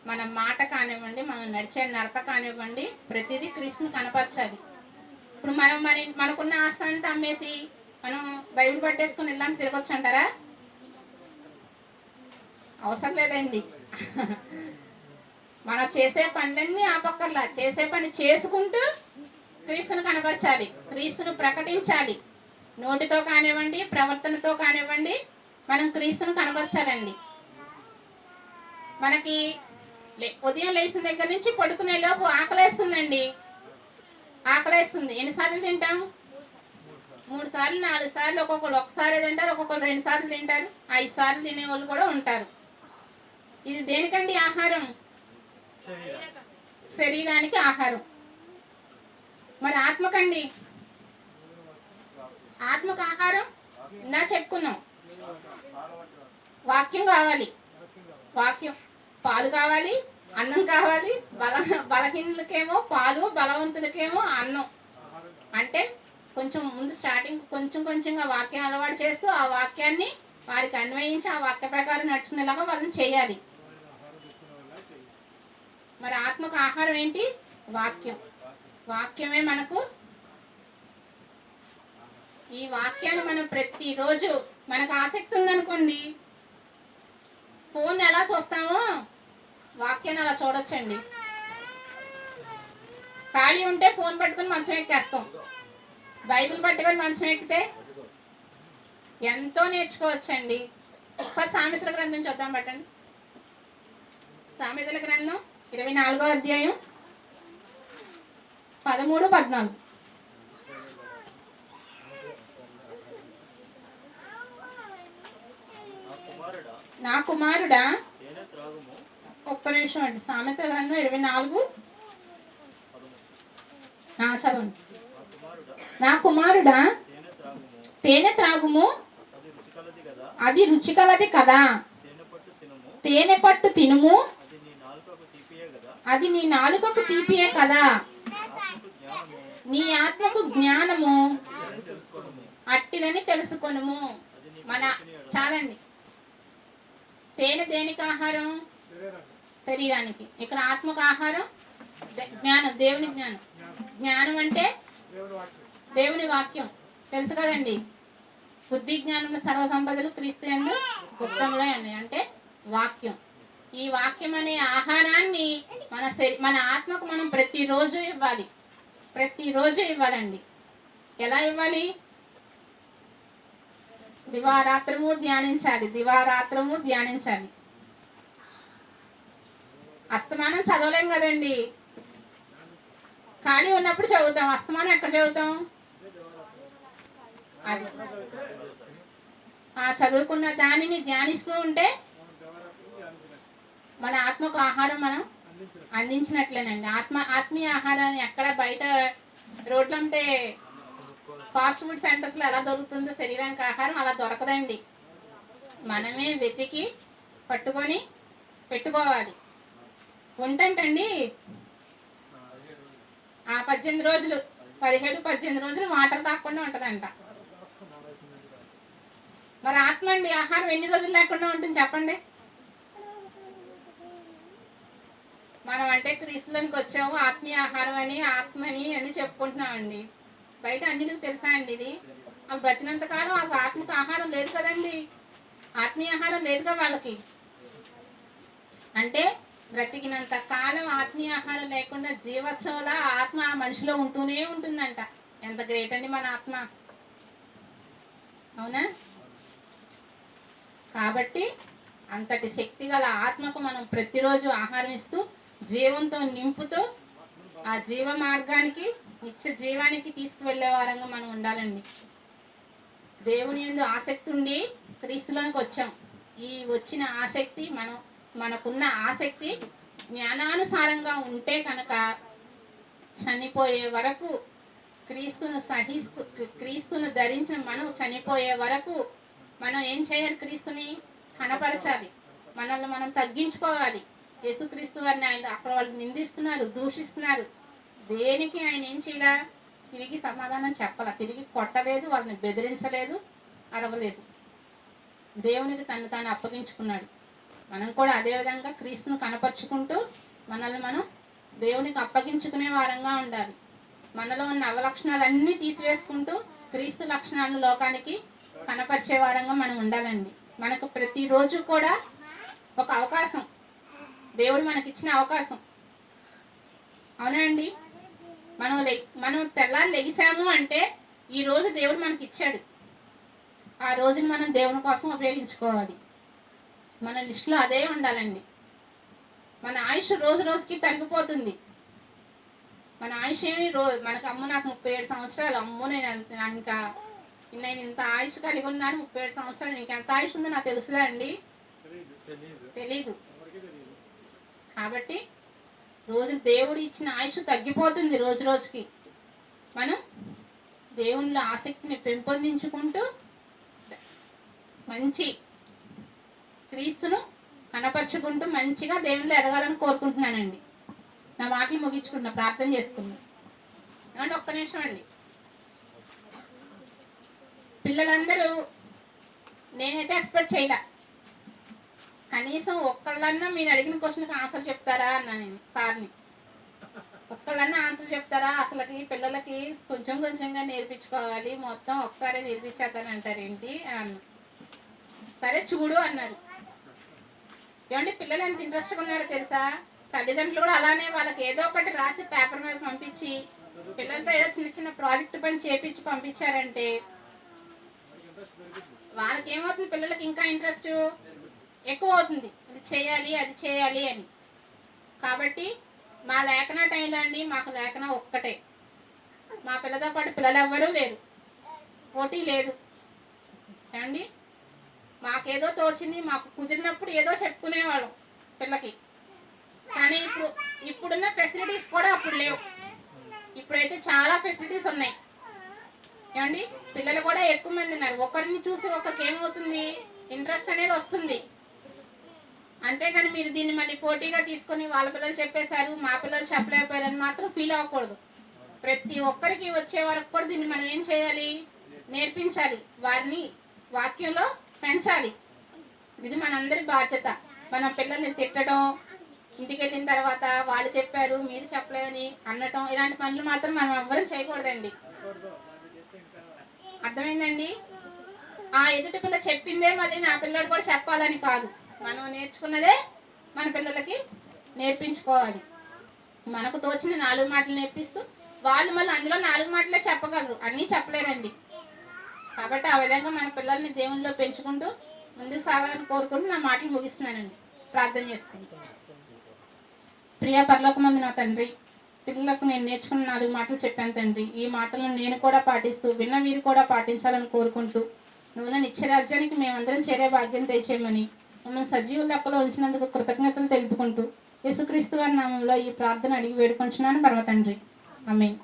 Speaker 2: మన మాట కానివ్వండి, మనం నడిచే నడత కానివ్వండి, ప్రతిదీ క్రీస్తుని కనపరచాలి. ఇప్పుడు మనకున్న ఆస్తి అంతా అమ్మేసి మనం బైబిల్ పట్టేసుకుని వెళ్ళాలని తిరగొచ్చు అంటారా? అవసరం లేదండి. మనం చేసే పనులన్నీ ఆపక్కర్లా, చేసే పని చేసుకుంటూ క్రీస్తుని కనపరచాలి, క్రీస్తును ప్రకటించాలి. నోటితో కానివ్వండి, ప్రవర్తనతో కానివ్వండి, మనం క్రీస్తును కనపరచాలండి. మనకి ఉదయం లేచిన దగ్గర నుంచి పడుకునే లోపు ఆకలేస్తుందండి. ఎన్నిసార్లు తింటాం? 3 సార్లు, 4 సార్లు, ఒక్కొక్కరు ఒకసారి తింటారు, ఒక్కొక్కరు 2 సార్లు తింటారు, 5 సార్లు తినే వాళ్ళు కూడా ఉంటారు. ఇది దేనికండి ఆహారం? శరీరానికి ఆహారం. మరి ఆత్మకండి? ఆత్మకు ఆహారం ఇందా చెప్పుకున్నాం, వాక్యం కావాలి. వాక్యం. పాలు కావాలి, అన్నం కావాలి. బలహీనులకేమో పాలు, బలవంతులకేమో అన్నం. అంటే కొంచెం ముందు స్టార్టింగ్ కొంచెం కొంచెంగా వాక్యం అలవాటు చేస్తూ ఆ వాక్యాన్ని వారికి అన్వయించి ఆ వాక్య ప్రకారం నడుచుకునేలాగా వాళ్ళని చేయాలి. మరి ఆత్మకు ఆహారం ఏంటి? వాక్యం. వాక్యమే మనకు. ఈ వాక్యాన్ని మనం ప్రతిరోజు, మనకు ఆసక్తి ఉందనుకోండి, ఫోన్ ఎలా చూస్తామో వాక్యాన్ని అలా చూడొచ్చండి. ఖాళీ ఉంటే ఫోన్ పట్టుకొని మంచం ఎక్కేస్తాం. బైబిల్ పట్టుకొని మంచం ఎక్కితే ఎంతో నేర్చుకోవచ్చండి. ఒకసారి సామెతల గ్రంథం చూద్దాం పట్టండి. సామెతల గ్రంథం 24వ అధ్యాయం 13, 14. నా కుమారుడా, ఒక్క నిమిషం అండి. సామెతల గ్రంథం 24, చదవండి. నా కుమారుడా, తేనె త్రాగుము, అది రుచి కలది కదా. తేనె పట్టు తినుము, అది నీ నాలుకకు తీపియే కదా. నీ ఆత్మకు జ్ఞానము అట్టిదని తెలుసుకొనుము. మన చాలండి. తేనె దేనికి ఆహారం? శరీరానికి. ఇక్కడ ఆత్మకు ఆహారం జ్ఞానం, దేవుని జ్ఞానం. జ్ఞానం అంటే దేవుని వాక్యం, తెలుసు కదండి. బుద్ధి జ్ఞానం సర్వ సంపదలు క్రీస్తు యందు గుప్తంలో ఉన్నాయి. అంటే వాక్యం. ఈ వాక్యం అనే ఆహారాన్ని మన ఆత్మకు మనం ప్రతిరోజు ఇవ్వాలి. ప్రతిరోజు ఇవ్వాలండి. ఎలా ఇవ్వాలి? దివారాత్రము ధ్యానించాలి. దివారాత్రము ధ్యానించాలి. అస్తమానం చదవలేం కదండి. ఖాళీ ఉన్నప్పుడు చదువుతాం. అస్తమానం ఎక్కడ చదువుతాం? అది చదువుకున్న దానిని ధ్యానిస్తూ ఉంటే మన ఆత్మకు ఆహారం మనం అందించినట్లేనండి. ఆత్మీయ ఆహారాన్ని ఎక్కడ బయట రోడ్లంటే ఫాస్ట్ ఫుడ్ సెంటర్స్లో ఎలా దొరుకుతుందో శరీరానికి ఆహారం అలా దొరకదండి. మనమే వెతికి పట్టుకొని పెట్టుకోవాలి. ఉంటంటండి 18 రోజులు, 17-18 రోజులు వాటర్ తాగకుండా ఉంటుందంట. మరి ఆత్మ అండి, ఆహారం ఎన్ని రోజులు లేకుండా ఉంటుంది చెప్పండి? మనం అంటే క్రీస్తులోనికి వచ్చాము, ఆత్మీయ ఆహారం అని, ఆత్మని అని చెప్పుకుంటున్నామండి. బయట అన్నిటికి తెలుసా అండి ఇది? వాళ్ళు బ్రతినంత కాలం వాళ్ళకి ఆత్మకు ఆహారం లేదు కదండి. ఆత్మీయ ఆహారం లేదుగా వాళ్ళకి. అంటే బ్రతికినంత కాలం ఆత్మీయ ఆహారం లేకుండా జీవోత్సవంలా ఆత్మ ఆ మనిషిలో ఉంటూనే ఉంటుందంట. ఎంత గ్రేట్ అండి మన ఆత్మ, అవునా? కాబట్టి అంతటి శక్తి గల ఆత్మకు మనం ప్రతిరోజు ఆహారం ఇస్తూ జీవంతో నింపుతూ ఆ జీవ మార్గానికి, నిత్య జీవానికి తీసుకువెళ్ళే వారంగా మనం ఉండాలండి. దేవుని యందు ఆసక్తి ఉండి క్రీస్తులోనికి వచ్చాం. ఈ వచ్చిన ఆసక్తి మనకున్న ఆసక్తి జ్ఞానానుసారంగా ఉంటే కనుక చనిపోయే వరకు క్రీస్తును ధరించిన మనం చనిపోయే వరకు మనం ఏం చేయాలి? క్రీస్తుని కనపరచాలి. మనల్ని మనం తగ్గించుకోవాలి. యేసుక్రీస్తు వారిని ఆయన అక్కడ వాళ్ళు నిందిస్తున్నారు, దూషిస్తున్నారు. దేనికి ఆయన ఏం చేయాల? తిరిగి సమాధానం చెప్పాల. తిరిగి కొట్టలేదు, వాళ్ళని బెదిరించలేదు, అరవలేదు. దేవునికి తను తాను అప్పగించుకున్నాడు. మనం కూడా అదే విధంగా క్రీస్తును కనపరుచుకుంటూ మనల్ని మనం దేవునికి అప్పగించుకునే వారంగా ఉండాలి. మనలో ఉన్న అవలక్షణాలన్నీ తీసివేసుకుంటూ క్రీస్తు లక్షణాలను లోకానికి కనపరిచే వారంగా మనం ఉండాలండి. మనకు ప్రతిరోజు కూడా ఒక అవకాశం, దేవుడు మనకిచ్చిన అవకాశం, అవునా అండి? మనం తెల్లారి లెగిసాము అంటే ఈ రోజు దేవుడు మనకి ఇచ్చాడు. ఆ రోజుని మనం దేవుని కోసం ఉపయోగించుకోవాలి. మన లిస్టులో అదే ఉండాలండి. మన ఆయుష్ రోజు రోజుకి తగ్గిపోతుంది. మన ఆయుష్ ఏమి మనకు నాకు 37 సంవత్సరాలు, అమ్మో నేను ఇంత ఆయుష్ కలిగి ఉన్నాను, 37 సంవత్సరాలు, ఇంకెంత ఆయుష్ ఉందో నాకు తెలుసుదా అండి? తెలీదు. కాబట్టి రోజు దేవుడు ఇచ్చిన ఆయుష్ తగ్గిపోతుంది రోజు రోజుకి. మనం దేవునిలో ఆసక్తిని పెంపొందించుకుంటూ మంచి క్రీస్తును కనపరుచుకుంటూ మంచిగా దేవుళ్ళు ఎదగాలని కోరుకుంటున్నానండి. నా మాటలు ముగించుకుంటున్నా, ప్రార్థన చేసుకున్నా. ఏమంటే ఒక్క నిమిషం అండి. పిల్లలందరూ నేనైతే ఎక్స్పెక్ట్ చేయలే, కనీసం ఒక్కళ్ళన్నా మీరు అడిగిన క్వశ్చన్కి ఆన్సర్ చెప్తారా అన్నా నేను సార్ని. ఒక్కళ్ళన్నా ఆన్సర్ చెప్తారా, అసలుకి పిల్లలకి కొంచెం కొంచెంగా నేర్పించుకోవాలి, మొత్తం ఒక్కసారి నేర్పించేద్దాని అంటారేంటి అన్న. సరే చూడు అన్నారు. ఏమంటే పిల్లలు ఎంత ఇంట్రెస్ట్గా ఉన్నారో తెలుసా. తల్లిదండ్రులు కూడా అలానే వాళ్ళకి ఏదో ఒకటి రాసి పేపర్ మీద పంపించి పిల్లలతో ఏదో చిన్న చిన్న ప్రాజెక్ట్ పని చేపించి పంపించారంటే వాళ్ళకి ఏమవుతుంది, పిల్లలకి ఇంకా ఇంట్రెస్ట్ ఎక్కువ అవుతుంది, ఇది చేయాలి అది చేయాలి అని. కాబట్టి మా లేఖన టైంలో అండి, మాకు లేఖన ఒక్కటే. మా పిల్లతో పాటు పిల్లలు ఎవ్వరూ లేరు, పోటీ లేదు అండి. మాకేదో తోచింది, మాకు కుదిరినప్పుడు ఏదో చెప్పుకునేవాళ్ళం పిల్లకి. కానీ ఇప్పుడున్న ఫెసిలిటీస్ కూడా అప్పుడు లేవు. ఇప్పుడైతే చాలా ఫెసిలిటీస్ ఉన్నాయి ఏమండి. పిల్లలు కూడా ఎక్కువ మంది ఉన్నారు. ఒకరిని చూసి ఒకరికి ఏమవుతుంది, ఇంట్రెస్ట్ అనేది వస్తుంది. అంతేగాని మీరు దీన్ని మళ్ళీ పోటీగా తీసుకొని వాళ్ళ పిల్లలు చెప్పేశారు మా పిల్లలు చెప్పలేకపోయారని మాత్రం ఫీల్ అవ్వకూడదు. ప్రతి ఒక్కరికి వచ్చే వరకు కూడా దీన్ని మనం ఏం చేయాలి, నేర్పించాలి, వారిని వాక్యంలో పెంచాలి. ఇది మనందరి బాధ్యత. మన పిల్లల్ని తిట్టడం, ఇంటికి వెళ్ళిన తర్వాత వాళ్ళు చెప్పారు మీరు చెప్పలేదని అనటం, ఇలాంటి పనులు మాత్రం మనం ఎవ్వరం చేయకూడదండి. అర్థమైందండి. ఆ ఎదుటి పిల్ల చెప్పిందే మళ్ళీ నా పిల్లడు కూడా చెప్పాలని కాదు, మనం నేర్చుకున్నదే మన పిల్లలకి నేర్పించుకోవాలి. మనకు తోచిన 4 మాటలు నేర్పిస్తూ వాళ్ళు మళ్ళీ అందులో 4 మాటలే చెప్పగలరు, అన్నీ చెప్పలేరండి. కాబట్టి ఆ విధంగా మన పిల్లల్ని దేవునిలో పెంచుకుంటూ ముందుకు సాగాలని కోరుకుంటూ నా మాటలు ముగిస్తున్నానండి. ప్రార్థన చేసుకుని. ప్రియ పరలోకమందు నా తండ్రి, పిల్లలకు నేను నేర్చుకున్న 4 మాటలు చెప్పాను తండ్రి. ఈ మాటలను నేను కూడా పాటిస్తూ విన్న వీరు కూడా పాటించాలని కోరుకుంటూ నువ్వు నా నిత్యరాజ్యానికి మేమందరం చేరే భాగ్యం తెచ్చేయమని మమ్మల్ని సజీవ లెక్కలో ఉంచినందుకు కృతజ్ఞతలు తెలుపుకుంటూ యేసుక్రీస్తు వారి నామంలో ఈ ప్రార్థన అడిగి వేడుకొంచున్నాను పరమ తండ్రి. ఆమేన్.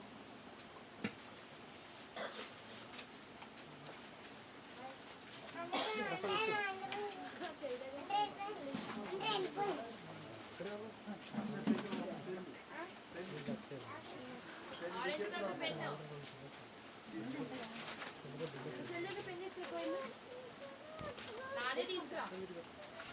Speaker 3: నాడే తీసుకురా.